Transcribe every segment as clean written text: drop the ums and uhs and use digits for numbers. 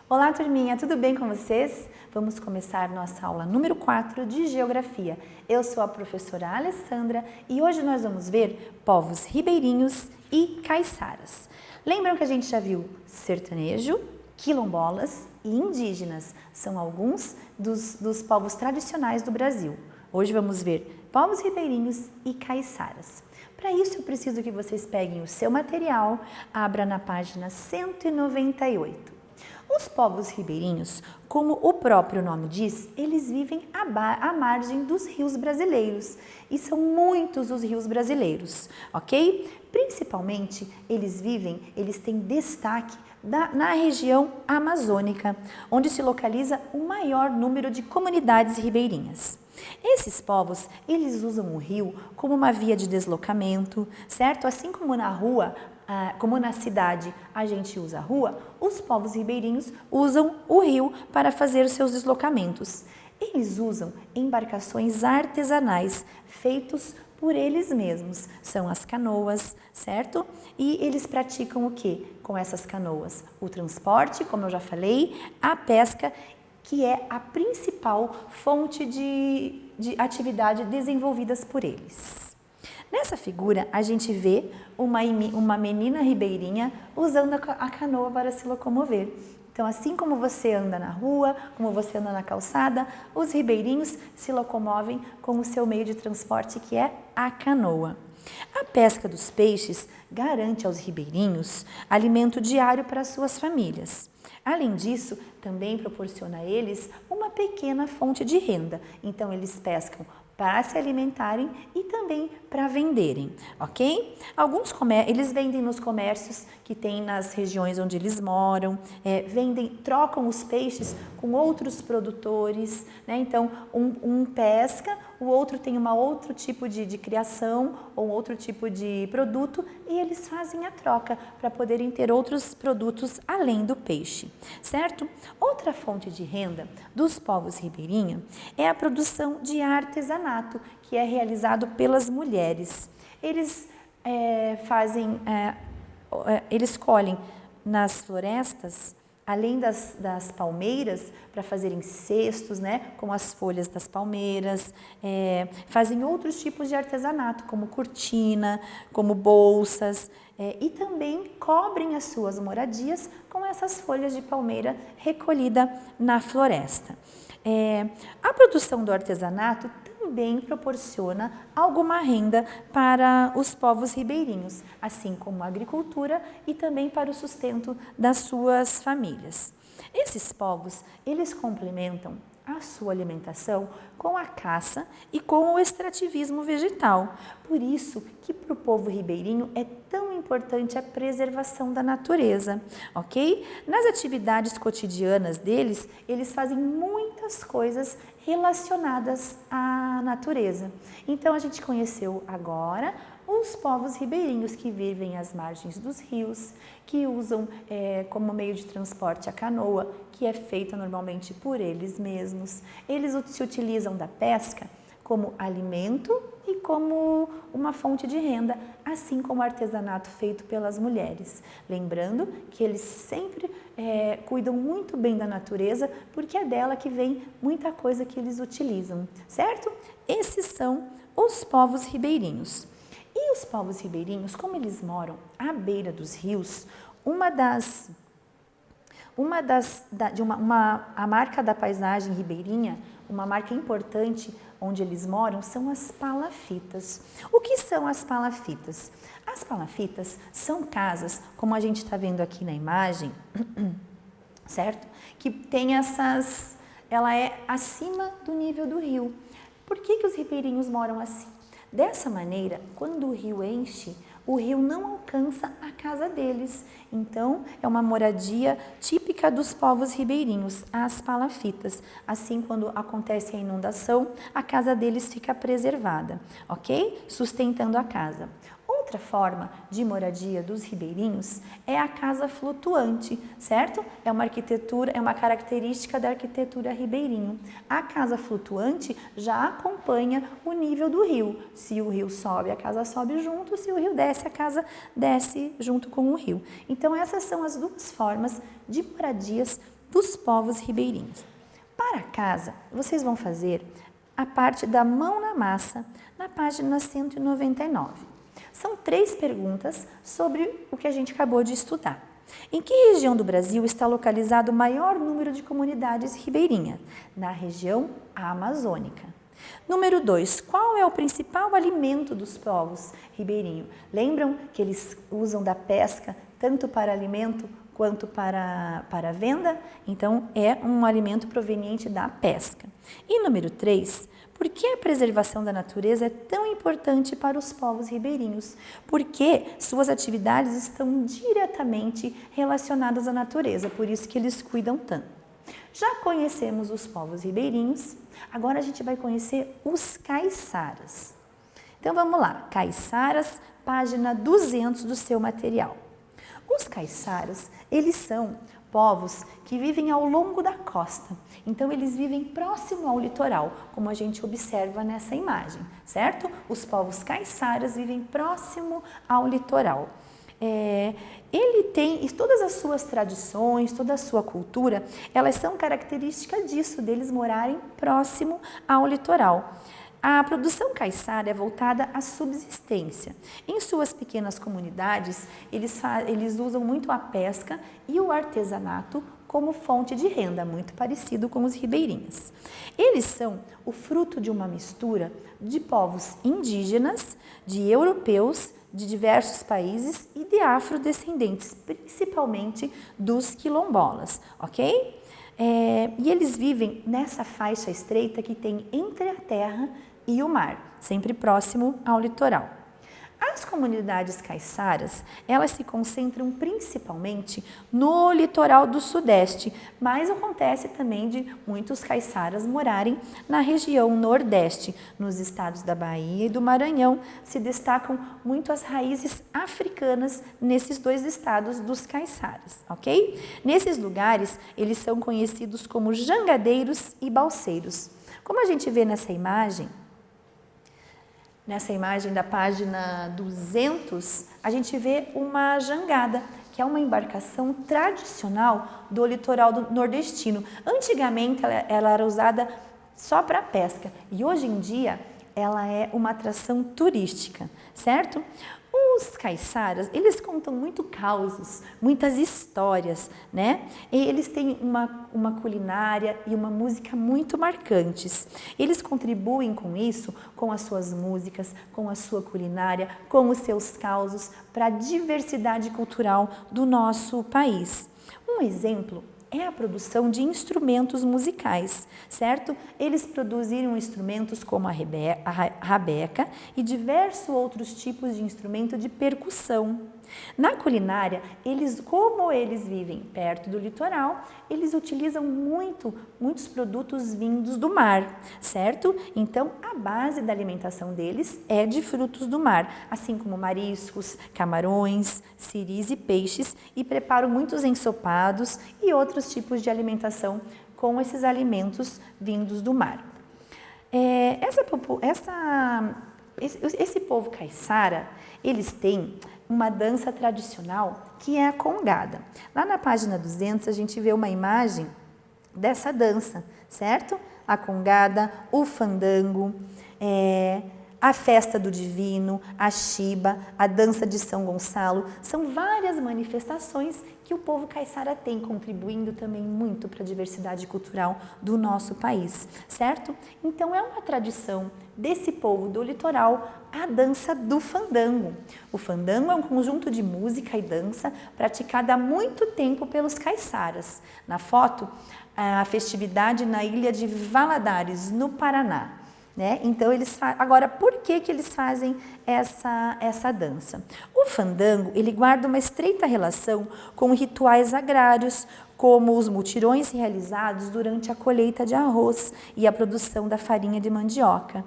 Olá, turminha, tudo bem com vocês? Vamos começar nossa aula número 4 de Geografia. Eu sou a professora Alessandra e hoje nós vamos ver povos ribeirinhos e caiçaras. Lembram que a gente já viu sertanejo, quilombolas e indígenas? São alguns dos povos tradicionais do Brasil. Hoje vamos ver povos ribeirinhos e caiçaras. Para isso eu preciso que vocês peguem o seu material, abra na página 198. Os povos ribeirinhos, como o próprio nome diz, eles vivem à margem dos rios brasileiros e são muitos os rios brasileiros, ok? Principalmente eles têm destaque na região amazônica, onde se localiza o maior número de comunidades ribeirinhas. Esses povos, eles usam o rio como uma via de deslocamento, certo? Assim como na rua, como na cidade a gente usa a rua, os povos ribeirinhos usam o rio para fazer os seus deslocamentos. Eles usam embarcações artesanais feitos por eles mesmos, são as canoas, certo? E eles praticam o que com essas canoas? O transporte, como eu já falei, a pesca, que é a principal fonte de atividade desenvolvidas por eles. Nessa figura, a gente vê uma menina ribeirinha usando a canoa para se locomover. Então, assim como você anda na rua, como você anda na calçada, os ribeirinhos se locomovem com o seu meio de transporte, que é a canoa. A pesca dos peixes garante aos ribeirinhos alimento diário para suas famílias. Além disso, também proporciona a eles uma pequena fonte de renda. Então, eles pescam para se alimentarem e também para venderem, ok? Eles vendem nos comércios que tem nas regiões onde eles moram, trocam os peixes com outros produtores, né? Então, um pesca, o outro tem outro tipo de criação ou outro tipo de produto e eles fazem a troca para poderem ter outros produtos além do peixe, certo? Outra fonte de renda dos povos ribeirinhos é a produção de artesanato, que é realizado pelas mulheres. Eles eles colhem nas florestas, além das palmeiras, para fazerem cestos, né, com as folhas das palmeiras, fazem outros tipos de artesanato, como cortina, como bolsas, e também cobrem as suas moradias com essas folhas de palmeira recolhida na floresta. A produção do artesanato também proporciona alguma renda para os povos ribeirinhos, assim como a agricultura e também para o sustento das suas famílias. Esses povos, eles complementam a sua alimentação com a caça e com o extrativismo vegetal. Por isso que para o povo ribeirinho é tão importante a preservação da natureza, ok? Nas atividades cotidianas deles, eles fazem muitas coisas relacionadas à natureza. Então a gente conheceu agora os povos ribeirinhos que vivem às margens dos rios, que usam como meio de transporte a canoa, que é feita normalmente por eles mesmos. Eles se utilizam da pesca como alimento e como uma fonte de renda, assim como o artesanato feito pelas mulheres. Lembrando que eles sempre cuidam muito bem da natureza, porque é dela que vem muita coisa que eles utilizam, certo? Esses são os povos ribeirinhos. E os povos ribeirinhos, como eles moram à beira dos rios, a marca da paisagem ribeirinha, uma marca importante onde eles moram, são as palafitas. O que são as palafitas? As palafitas são casas, como a gente está vendo aqui na imagem, certo? Que tem ela é acima do nível do rio. Por que os ribeirinhos moram assim? Dessa maneira, quando o rio enche, o rio não alcança a casa deles. Então, é uma moradia típica dos povos ribeirinhos, as palafitas. Assim, quando acontece a inundação, a casa deles fica preservada, ok? Sustentando a casa. Outra forma de moradia dos ribeirinhos é a casa flutuante, certo? É uma característica da arquitetura ribeirinho. A casa flutuante já acompanha o nível do rio. Se o rio sobe, a casa sobe junto, se o rio desce, a casa desce junto com o rio. Então, essas são as duas formas de moradias dos povos ribeirinhos. Para casa, vocês vão fazer a parte da mão na massa, na página 199. São 3 perguntas sobre o que a gente acabou de estudar. Em que região do Brasil está localizado o maior número de comunidades ribeirinhas? Na região amazônica. Número 2, qual é o principal alimento dos povos ribeirinhos? Lembram que eles usam da pesca tanto para alimento quanto para venda? Então, é um alimento proveniente da pesca. E número 3, por que a preservação da natureza é tão importante para os povos ribeirinhos? Porque suas atividades estão diretamente relacionadas à natureza, por isso que eles cuidam tanto. Já conhecemos os povos ribeirinhos, agora a gente vai conhecer os caiçaras. Então vamos lá, caiçaras, página 200 do seu material. Os caiçaras, eles são povos que vivem ao longo da costa, então eles vivem próximo ao litoral, como a gente observa nessa imagem, certo? Os povos caiçaras vivem próximo ao litoral. Ele tem todas as suas tradições, toda a sua cultura, elas são características disso, deles morarem próximo ao litoral. A produção caiçara é voltada à subsistência. Em suas pequenas comunidades, eles usam muito a pesca e o artesanato como fonte de renda, muito parecido com os ribeirinhos. Eles são o fruto de uma mistura de povos indígenas, de europeus, de diversos países e de afrodescendentes, principalmente dos quilombolas, ok? E eles vivem nessa faixa estreita que tem entre a terra e o mar, sempre próximo ao litoral. As comunidades caiçaras, elas se concentram principalmente no litoral do sudeste, mas acontece também de muitos caiçaras morarem na região nordeste, nos estados da Bahia e do Maranhão. Se destacam muito as raízes africanas nesses 2 estados dos caiçaras, ok? Nesses lugares, eles são conhecidos como jangadeiros e balseiros. Como a gente vê nessa imagem da página 200, a gente vê uma jangada, que é uma embarcação tradicional do litoral nordestino. Antigamente, ela era usada só para pesca e hoje em dia ela é uma atração turística, certo? Os caiçaras, eles contam muito causos, muitas histórias, né? E eles têm uma culinária e uma música muito marcantes. Eles contribuem com isso, com as suas músicas, com a sua culinária, com os seus causos para a diversidade cultural do nosso país. Um exemplo é a produção de instrumentos musicais, certo? Eles produziram instrumentos como a rabeca e diversos outros tipos de instrumento de percussão. Na culinária, como eles vivem perto do litoral, eles utilizam muitos produtos vindos do mar, certo? Então, a base da alimentação deles é de frutos do mar, assim como mariscos, camarões, siris e peixes, e preparam muitos ensopados e outros tipos de alimentação com esses alimentos vindos do mar. Esse povo caiçara, eles têm uma dança tradicional que é a congada. Lá na página 200 a gente vê uma imagem dessa dança, certo? A congada, o fandango, a festa do divino, a chiba, a dança de São Gonçalo. São várias manifestações que o povo caiçara tem, contribuindo também muito para a diversidade cultural do nosso país, certo? Então é uma tradição desse povo do litoral a dança do fandango. O fandango é um conjunto de música e dança praticada há muito tempo pelos caiçaras. Na foto, a festividade na ilha de Valadares, no Paraná. Né? Então, agora, por que eles fazem essa dança? O fandango, ele guarda uma estreita relação com rituais agrários, como os mutirões realizados durante a colheita de arroz e a produção da farinha de mandioca.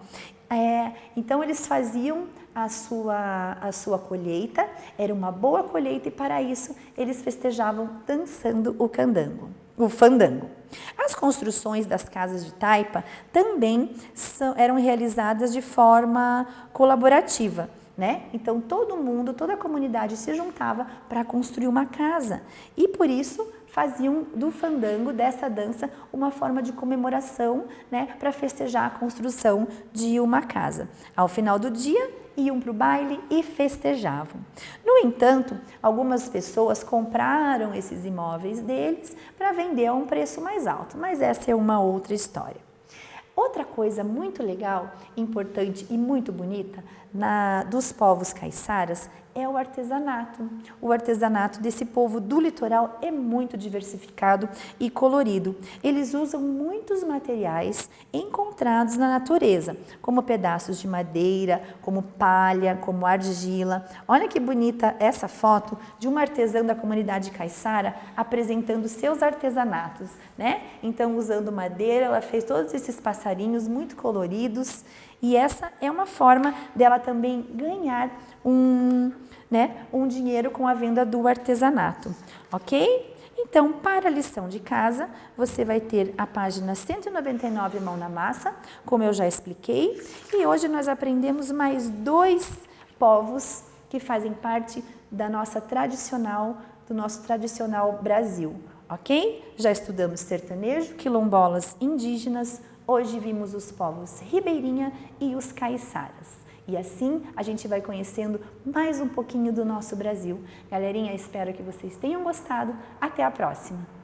Então, eles faziam a sua colheita, era uma boa colheita e, para isso, eles festejavam dançando o fandango. As construções das casas de taipa também eram realizadas de forma colaborativa. né? Então todo mundo, toda a comunidade se juntava para construir uma casa e por isso faziam do fandango, dessa dança, uma forma de comemoração, né, para festejar a construção de uma casa. Ao final do dia, iam para o baile e festejavam. No entanto, algumas pessoas compraram esses imóveis deles para vender a um preço mais alto, mas essa é uma outra história. Outra coisa muito legal, importante e muito bonita dos povos caiçaras é o artesanato. O artesanato desse povo do litoral é muito diversificado e colorido. Eles usam muitos materiais encontrados na natureza, como pedaços de madeira, como palha, como argila. Olha que bonita essa foto de uma artesã da comunidade caiçara apresentando seus artesanatos, né? Então, usando madeira, ela fez todos esses passarinhos muito coloridos e essa é uma forma dela também ganhar um dinheiro com a venda do artesanato, ok? Então, para a lição de casa, você vai ter a página 199, Mão na Massa, como eu já expliquei, e hoje nós aprendemos mais 2 povos que fazem parte do nosso tradicional Brasil, ok? Já estudamos sertanejo, quilombolas, indígenas, hoje vimos os povos ribeirinha e os caiçaras. E assim a gente vai conhecendo mais um pouquinho do nosso Brasil. Galerinha, espero que vocês tenham gostado. Até a próxima!